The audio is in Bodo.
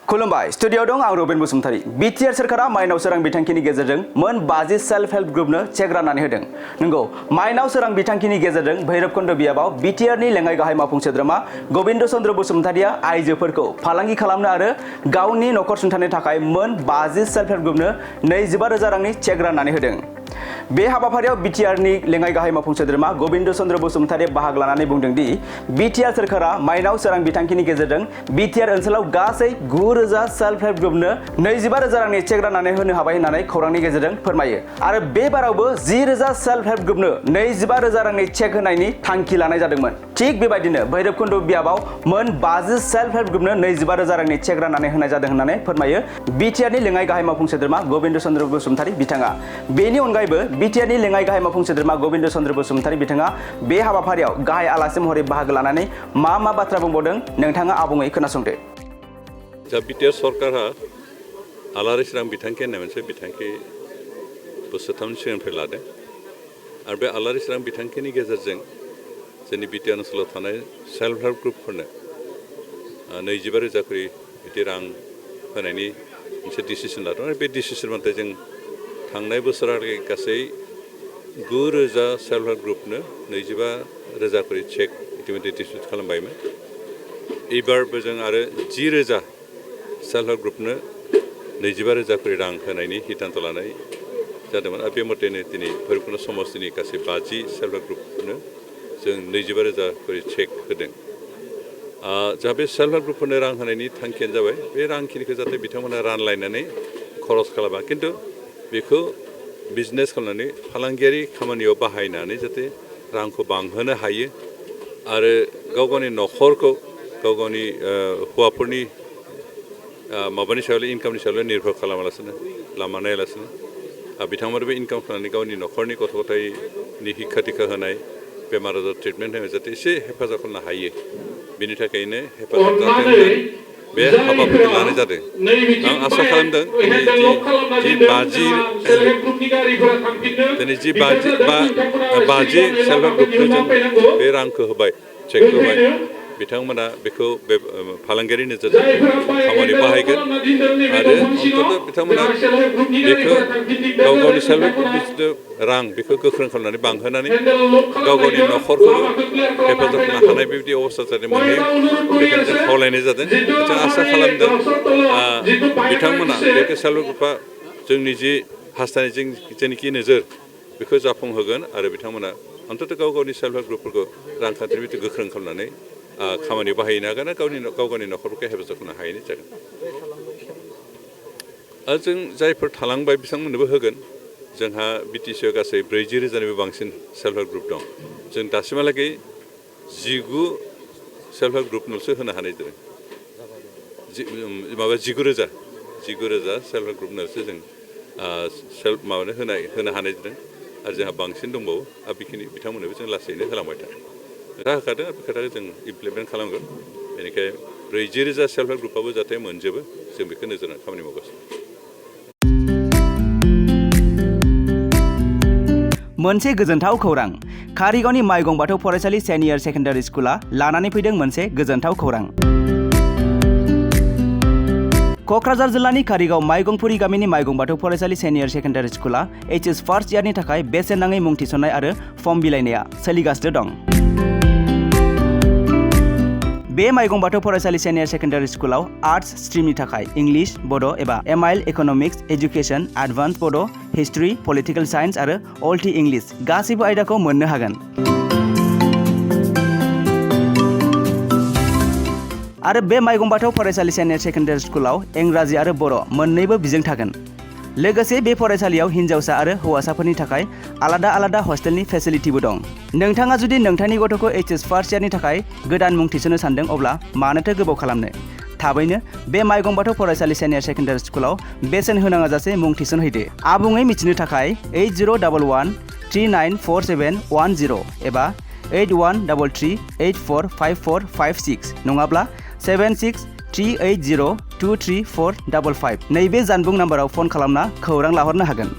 खुलुमबाय स्टुडियोआव दं आं रबिन बसुमतारी। BTR सरकारा माइनाव सोरां बिथांखिनि गेजेरजों मोन 50 सेल्फ हेल्प ग्रुपनो चेक राननानै होदों। नंगौ, माइनाव सोरां बिथांखिनि गेजेरजों भैरबकुंड बियाबाव BTR नि लेङाइ गाहाय मावफुं सोद्रोमा गोविंद चंद्र बसुमतारिया आइजोफोरखौ फालांगि खालामनो आरो गावनि नखर सुंथानो थाखाय मोन 50 सेल्फ हेल्प ग्रुपनो 25,000 रांनि चेक राननानै होदों। बे हाबाफारियाव BTR नि लेङाइ गाहाय मावफुं सोद्रोमा गोविंद चंद्र बसुमतारिया बाहागो लानानै बुंदों दि BTR सरकारा माइनाव सोरां बिथांखिनि गेजेरजों BTR ओनसोलाव गासै 9,000 सेल्फ हेल्प ग्रुपनो 25,000 रांनि चेक राननानै होनो हाबाय होननानै खौरांनि गेजेरजों फोरमायो। आरो बे बारावबो 10,000 सेल्फ हेल्प ग्रुपनो 25,000 रांनि चेक होनायनि थांखि लानाय जादोंमोन। थिग बेबायदिनो भैरबकुंड बियाबाव मोन 50 सेल्फ हेल्प ग्रुपनो 25,000 रांनि चेक राननानै होनाय जादों होननानै फोरमायो BTR नि लेङाइ गाहाय मावफुं सोद्रोमा गोविंद चंद्र बसुमतारी बिथाङा। बेनि अनगायैबो BTR नि लेङाइ गाहाय मावफुं सोद्रोमा गोविंद चंद्र बसुमतारी बिथाङा बे हाबाफारियाव गाहाय आलासि महरै बाहागो लानानै मा बाथ्रा बुंबावदों नोंथाङा आबुङै खोनासंदो। जा BTR सरकारा आलारि सोरां बिथांखि होननाय मोनसे बिथांखि बोसोरथामनि सिगांनिफ्राय लादों आरो बे आलारि सोरां बिथांखिनि गेजेरजों जोंनि BTR ओनसोलाव थानाय सेल्फ हेल्प ग्रुपफोरनो 25,000 खरि बिदि रां होनायनि मोनसे डिसिसन लादों आरो बे डिसिसन मथे जों थांनाय बोसोरारि गासै 9,000 सेल्फ हेल्प ग्रुपनो 25,000 खरि चेक इतिमধ্যে डिस्ट्रिबिउट खालामबायमोन। एबारबो जों आरो 10,000 सेल्फ हेल्प ग्रुपनो 25,000 खरि रां होनायनि सिद्धांत लानाय जादोंमोन आरो बे मथेनो दिनै भैरबकुंड समस्तिनि गासै 50 सेल्फ हेल्प ग्रुपनो जों 25,000 खरि चेक होदों। जा बे सेल्फ हेल्प ग्रुपफोरनो रां होनायनि थांखियानो जाबाय बे रांखिनिखौ जाहाथे बिथांमोना रानलायनानै खरस खालामा, खिन्थु बेखौ बिजनेस खालामनानै फालांगियारि खामानियाव बाहायनानै जाहाथे रांखौ बांहोनो हायो आरो गाव गावनि नखरखौ गाव गावनि हौवाफोरनि माबानि सायावल' इनकामनि सायावल' निर्भर खालामालासिनो लामा नायालासिनो बिथांमोनबो इनकाम खालामनानै गावनि नखरनि गथ' गथायनि शिक्षा दीक्षा होनाय बेमार आजार ट्रिटमेन्ट होनाय जाहाथे एसे हेफाजाब खालामनो हायो, बेनि थाखायनो हेफाजाब जाथों बे हाबाफारिखौ लानाय जादों। आं आसा खालामदों दिनै जि 50 सेल्फ हेल्प ग्रुपनो जों बे रांखौ होबाय, चेकखौ होबाय, बिथांमोना बेखौ बे फालांगियारि नोजोरजों खामानि बाहायगोन आरो अन्ततः बिथांमोना बेखौ गाव गावनि सेल्फ हेल्प ग्रुपनि जिथु रां बेखौ गोख्रों खालामनानै बांहोनानै गाव गावनि नखरखौ हेफाजाब खालामनो हानाय बेबायदि अबस्था जाहाथे मोनहैयो बेखौनो जों खावलायनाय जादों। जों आसा खालामदों बिथांमोना बे सेल्फ हेल्प ग्रुपआ जोंनि जि हास्थायनाय जेनिखि नोजोर बेखौ जाफुंहोगोन आरो बिथांमोना अन्ततः गाव गावनि सेल्फ हेल्प ग्रुपफोरखौ रांखान्थिनि बिथिं गोख्रों खालामनानै खामानियाव बाहायनो हागोन आरो गाव गावनि नखरफोरखौ हेफाजाब खालामनो हायैनि जागोन। आरो जों जायफोर थालांबाय बिथांमोननोबो होगोन। जोंहा BTCआव गासै 40,000निबो बांसिन सेल्फ हेल्प ग्रुप दं। जों दासिमहालागै 19 सेल्फ हेल्प ग्रुपनोसो होनो हानाय जादों। 19,000 सेल्फ हेल्प ग्रुपनोसो जों होनो हानाय जादों आरो जोंहा बांसिन दंबावो आरो बेखिनि बिथांमोननोबो जों लासैनो होलांबाय थागोन। खोथा होखादों आरो बे खोथाखौ जों इमप्लिमेन्ट खालामगोन। बेनिखायनो 40,000 सेल्फ हेल्प ग्रुपआबो जाहाथे मोनजोबो जों बेखौ नोजोर होनानै खामानि मावगासिनो। मोनसे गोजोनथाव खौरां। कारिगावनि माइगं बाथौ फरायसालि सिनियर सेकेन्डारि स्कुला लानानै फैदों मोनसे गोजोनथाव खौरां। क'क्राझार जिल्लानि कारिगाव माइगंफुरि गामिनि माइगं बाथौ फरायसालि सिनियर सेकेन्डारि स्कुला HS फार्स्ट इयारनि थाखाय बेसेन नाङै मुं थिसननाय आरो फर्म बिलाइनाया सोलिगासिनो दं। बे माइगं बाथौ फरायसालि सिनियर सेकेन्डारि स्कुलाव आर्ट्स स्ट्रिमनि थाखाय इंलिश, बड' एबा MIL इक'नमिक्स, एजुकेसन, एडभान्स बड', हिस्ट्रि, पलिटिकेल साइन्स आरो अल्टि इंलिश गासैबो आयदाखौ मोननो हागोन। आरो बे माइगं बाथौ फरायसालि सिनियर सेकेन्डारि स्कुलाव इंराजि आरो बर' मोन्नैबो बिजों थागोन। लोगोसे बे फरायसालियाव हिन्जावसा आरो हौवासाफोरनि थाखाय आलादा आलादा हस्टेलनि फेसिलिटिबो दं। नोंथाङा जुदि नोंथांनि गथ'खौ HS फार्स्ट इयारनि थाखाय गोदान मुं थिसननो सानदों अब्ला मानोथो गोबाव खालामनो? थाबैनो बे माइगं बाथौ फरायसालि सिनियर सेकेन्डारि स्कुलाव बेसेन होनाङा जासे मुं थिसनहैदो। आबुङै मिथिनो थाखाय 8011394710 एबा 8133845456 नङाब्ला 7638023455 नैबे जानबुं नाम्बाराव फन खालामना खौरां लाहरनो हागोन।